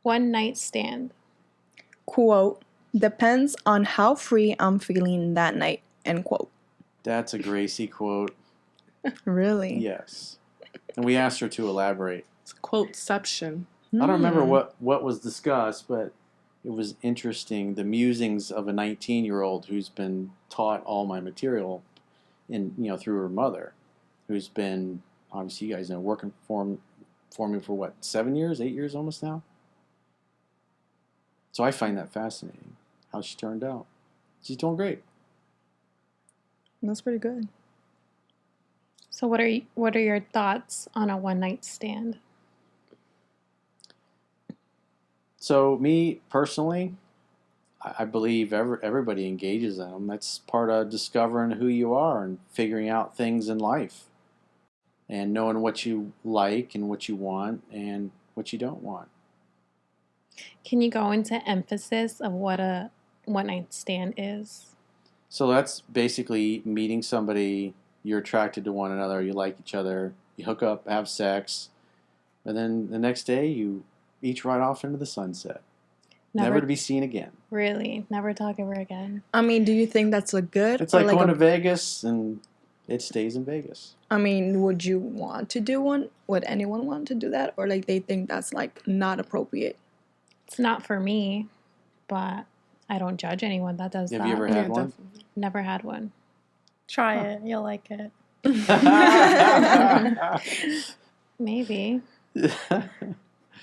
One night stand. Quote, depends on how free I'm feeling that night, end quote. That's a Gracie quote. Really? Yes. And we asked her to elaborate. It's quoteception. I don't remember what was discussed, but it was interesting. The musings of a 19-year-old who's been taught all my material through her mother, who's been, obviously you guys know, working for me for what, 7 years, 8 years almost now? So I find that fascinating, how she turned out. She's doing great. That's pretty good. So what are your thoughts on a one night stand? So me personally, I believe everybody engages in them. That's part of discovering who you are and figuring out things in life, and knowing what you like and what you want and what you don't want. Can you go into emphasis of what a one night stand is? So that's basically meeting somebody, you're attracted to one another, you like each other, you hook up, have sex, and then the next day you each ride off into the sunset. Never to be seen again. Really? Never talk ever again? I mean, do you think that's a good? It's like going to Vegas and it stays in Vegas. I mean, would you want to do one? Would anyone want to do that? Or like they think that's like not appropriate? It's not for me, but I don't judge anyone that does that. Have you ever had one? Definitely. Never had one. Try it. You'll like it. Maybe.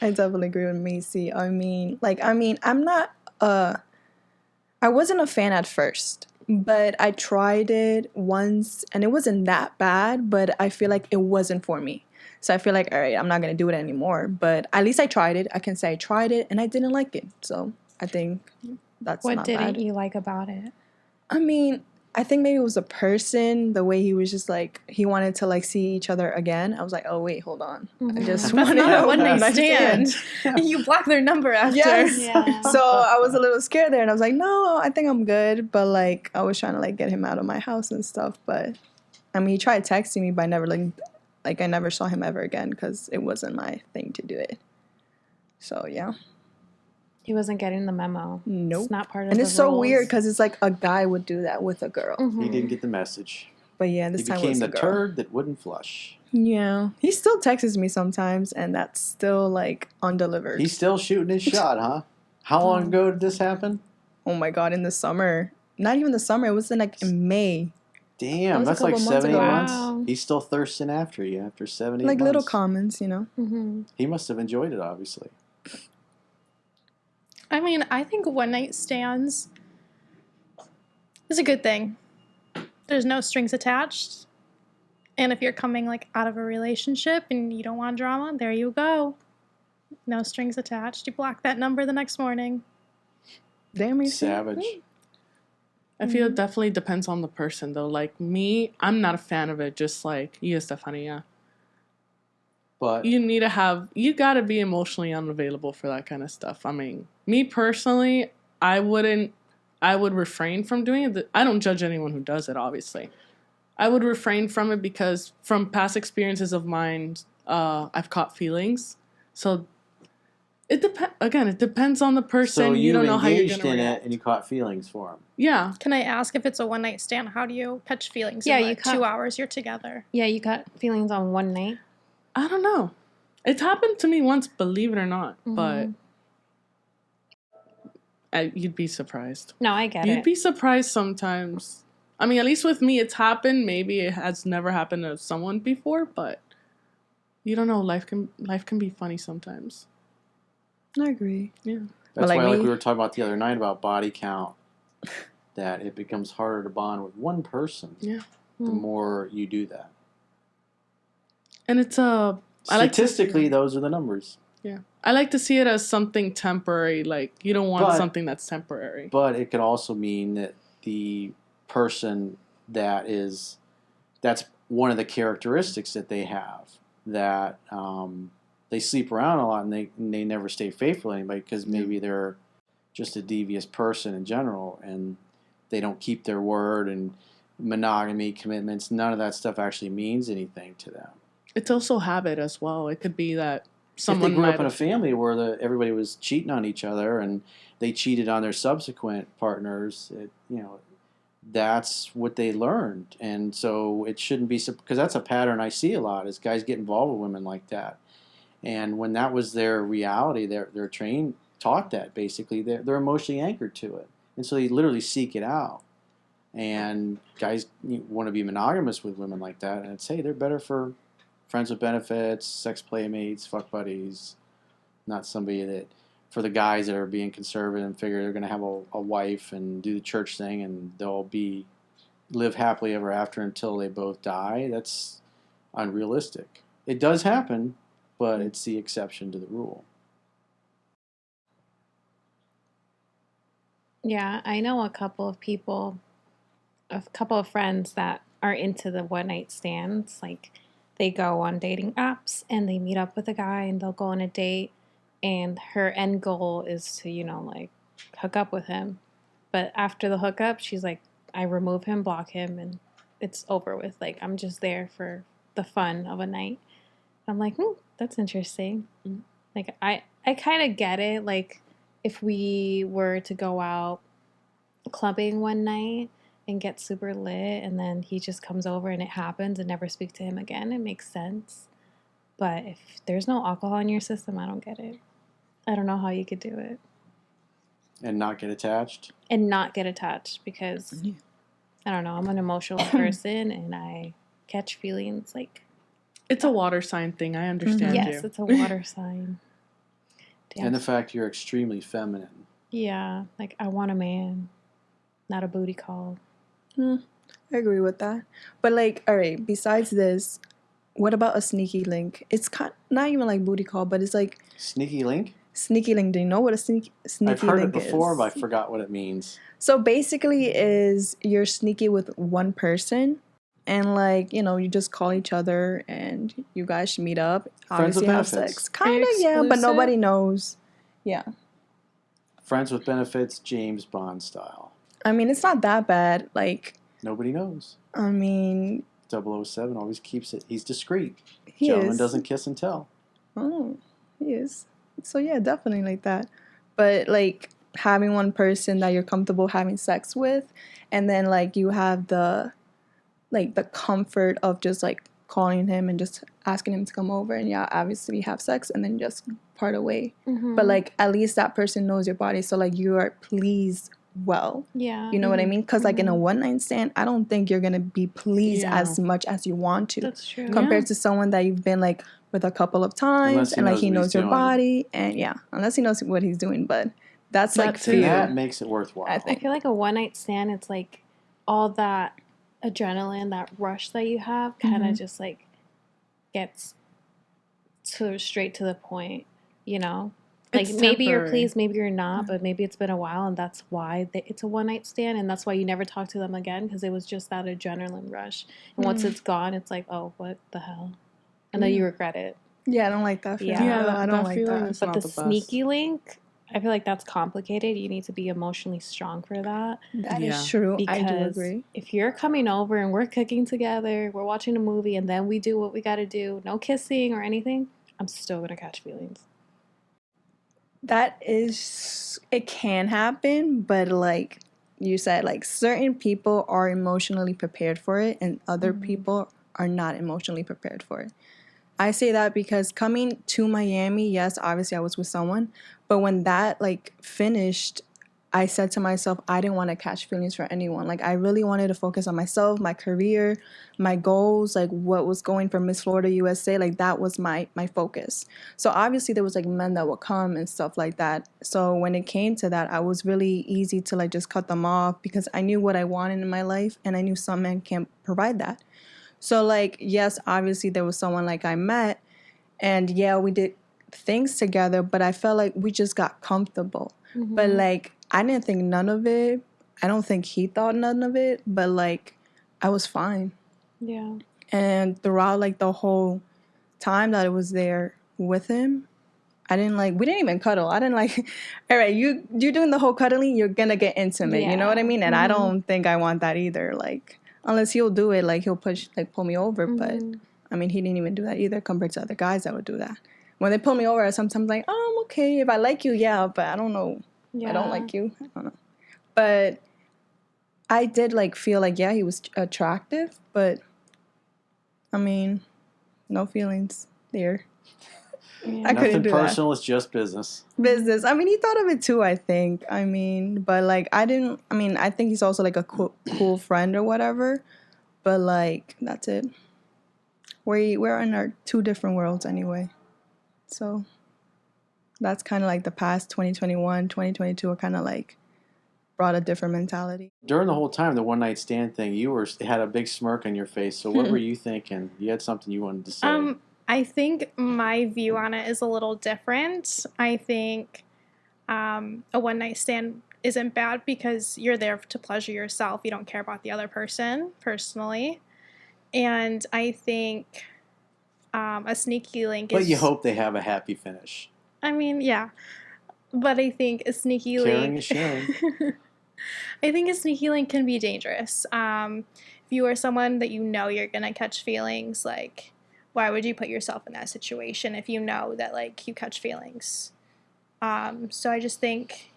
I definitely agree with Macy. I mean, I'm not I wasn't a fan at first, but I tried it once and it wasn't that bad, but I feel like it wasn't for me. So I feel like, all right, I'm not going to do it anymore, but at least I tried it. I can say I tried it and I didn't like it. So I think that's not bad. What didn't you like about it? I mean, I think maybe it was a person, the way he was just like, he wanted to like see each other again. I was like, oh, wait, hold on. I just That's wanted not a a one-night stand. You block their number after. Yes. Yeah. So I was a little scared there and I was like, no, I think I'm good. But like, I was trying to like get him out of my house and stuff. But I mean, he tried texting me, but I never I never saw him ever again because it wasn't my thing to do it. So yeah. He wasn't getting the memo. Nope. It's not part of And the it's so rules. weird because it's like a guy would do that with a girl. Mhm. He didn't get the message. But yeah, this He time it became was the a girl. turd that wouldn't flush. Yeah. He still texts me sometimes and that's still like undelivered. He's still shooting his shot, huh? How long ago did this happen? Oh my God, in the summer. Not even the summer. It was in May. Damn, That was a that's like couple months 7, 8 ago. months. Wow. He's still thirsting after you after 7, 8 Like months. little comments, you know. Mhm. He must have enjoyed it, obviously. I mean, I think one-night stands is a good thing. There's no strings attached. And if you're coming like out of a relationship and you don't want drama, there you go. No strings attached. You block that number the next morning. Damn, you Savage. I feel it definitely depends on the person, though. Like me, I'm not a fan of it, just like you, Estefania. But You gotta be emotionally unavailable for that kind of stuff. I mean, me personally, I would refrain from doing it. I don't judge anyone who does it, obviously. I would refrain from it because from past experiences of mine, I've caught feelings. So it depends on the person. so you don't know how you're engaged gonna in react. it and you caught feelings for him. Yeah. Can I ask if it's a one-night stand, how do you catch feelings Yeah, in you like can't- 2 hours you're together? Yeah, you got feelings on one night. I don't know. It's happened to me once, believe it or not, but you'd be surprised. No, I get You'd it. be surprised sometimes. I mean, at least with me, it's happened. Maybe it has never happened to someone before, but you don't know. Life can be funny sometimes. I agree. Yeah. That's like why, like me- we were talking about the other night about body count, that it becomes harder to bond with one person Yeah. the more you do that. And it's I like to- Statistically, those are the numbers. Yeah. I like to see it as something temporary. Like, you don't want But- something that's temporary. But it could also mean that the person that's one of the characteristics that they have, that they sleep around a lot and they never stay faithful to anybody because maybe they're just a devious person in general and they don't keep their word, and monogamy, commitments, none of that stuff actually means anything to them. It's also habit as well. It could be that someone if they grew up might in a have. family where everybody was cheating on each other and they cheated on their subsequent partners, that's what they learned. And so it shouldn't be, because that's a pattern I see a lot, is guys get involved with women like that. And when that was their reality, they're trained, taught that basically, they're emotionally anchored to it. And so they literally seek it out. And guys want to be monogamous with women like that, and I'd say they're better for friends with benefits, sex playmates, fuck buddies, not somebody that, for the guys that are being conservative and figure they're going to have a wife and do the church thing and they'll live happily ever after until they both die. That's unrealistic. It does happen, but it's the exception to the rule. Yeah, I know a couple of friends that are into the one night stands. Like, they go on dating apps and they meet up with a guy and they'll go on a date, and her end goal is to, like, hook up with him. But after the hookup, she's like, I remove him, block him, and it's over with. Like, I'm just there for the fun of a night. I'm like, that's interesting. Like, I kind of get it. Like, if we were to go out clubbing one night and get super lit, and then he just comes over and it happens and never speak to him again, it makes sense. But if there's no alcohol in your system, I don't get it. I don't know how you could do it. And not get attached? And not get attached, because, I don't know, I'm an emotional person and I catch feelings like... It's a water sign thing. I understand you. Yes, it's a water sign. Damn. And the fact you're extremely feminine. Yeah, like, I want a man, not a booty call. I agree with that. But, like, all right, besides this, what about a sneaky link? It's not even like booty call, but it's like... Sneaky link? Sneaky link. Do you know what a sneaky link is? I've heard it before, but I forgot what it means. So basically is you're sneaky with one person, and, like, you just call each other and you guys should meet up. Friends with Obviously have benefits. sex. Kind of, yeah, but Exclusive? nobody knows. Yeah. Friends with benefits, James Bond style. I mean, it's not that bad. Like, Nobody knows. I mean... 007 always keeps it. He's discreet. He Gentleman is. doesn't kiss and tell. Oh, he is. So, yeah, definitely like that. But, like, having one person that you're comfortable having sex with, and then, like, you have the comfort of just, like, calling him and just asking him to come over, and, yeah, obviously have sex and then just part away. Mm-hmm. But, like, at least that person knows your body, so, like, you are pleased well. Yeah. You know what I mean? Because, like, in a one-night stand, I don't think you're going to be pleased as much as you want to. That's true. Compared to someone that you've been, like, with a couple of times, and, like, he knows your body, and, yeah, unless he knows what he's doing, but that's, like, That for too. you. That makes it worthwhile. I I think. feel like a one-night stand, it's like all that adrenaline, that rush that you have kind of just, like, gets straight to the point, Like, It's maybe you're temporary. pleased, maybe you're not, but maybe it's been a while, and that's why it's a one-night stand, and that's why you never talk to them again, because it was just that adrenaline rush. And once it's gone, it's like, oh, what the hell? And then you regret it. Yeah, I don't like that feeling. Yeah, I don't that like feeling that. is But not the the best. sneaky link, I feel like that's complicated. You need to be emotionally strong for that. That is Yeah. true. I do Because agree. if you're coming over and we're cooking together, we're watching a movie, and then we do what we got to do, no kissing or anything, I'm still going to catch feelings. It can happen, but like you said, like certain people are emotionally prepared for it and other people are not emotionally prepared for it. I say that because coming to Miami, yes, obviously I was with someone, but when that like finished, I said to myself, I didn't want to catch feelings for anyone. Like, I really wanted to focus on myself, my career, my goals, like what was going for Miss Florida USA. Like, that was my focus. So obviously there was like men that would come and stuff like that. So when it came to that, I was really easy to like just cut them off because I knew what I wanted in my life and I knew some men can't provide that. So like, yes, obviously there was someone like I met and yeah, we did things together, but I felt like we just got comfortable. But like, I didn't think none of it. I don't think he thought none of it, but like, I was fine. Yeah. And throughout like the whole time that I was there with him, we didn't even cuddle. I didn't like, all right, you're doing the whole cuddling, you're gonna get intimate, you know what I mean? And I don't think I want that either. Like, unless he'll do it, like he'll pull me over. But I mean, he didn't even do that either compared to other guys that would do that. when they pull me over, sometimes like, oh, I'm okay. If I like you, yeah, but I don't know. Yeah. I don't like you. I don't know. But I did like feel like, yeah, he was attractive, but I mean, no feelings there. Yeah. I couldn't Nothing do personal. It's just business. that. Business. I mean, he thought of it too, I think. I mean, but like, I think he's also like a cool friend or whatever. But like, that's it. We're in our two different worlds anyway. So that's kind of like the past 2021, 2022 are kind of like brought a different mentality. During the whole time, the one night stand thing, you had a big smirk on your face. So what were you thinking? You had something you wanted to say. I think my view on it is a little different. I think a one night stand isn't bad because you're there to pleasure yourself. You don't care about the other person, personally. And I think a sneaky link is... But you hope they have a happy finish. I mean, yeah. But I think a sneaky Caring link... is sharing. I think a sneaky link can be dangerous. If you are someone that you know you're going to catch feelings, like, why would you put yourself in that situation if you know that, like, you catch feelings? So I just think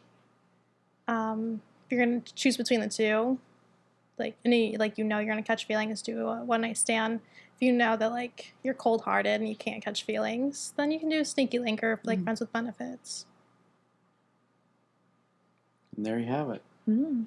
if you're going to choose between the two, like, you know you're going to catch feelings, do a one-night stand. If you know that, like, you're cold-hearted and you can't catch feelings, then you can do a sneaky link or, like, friends with benefits. And there you have it. Mm.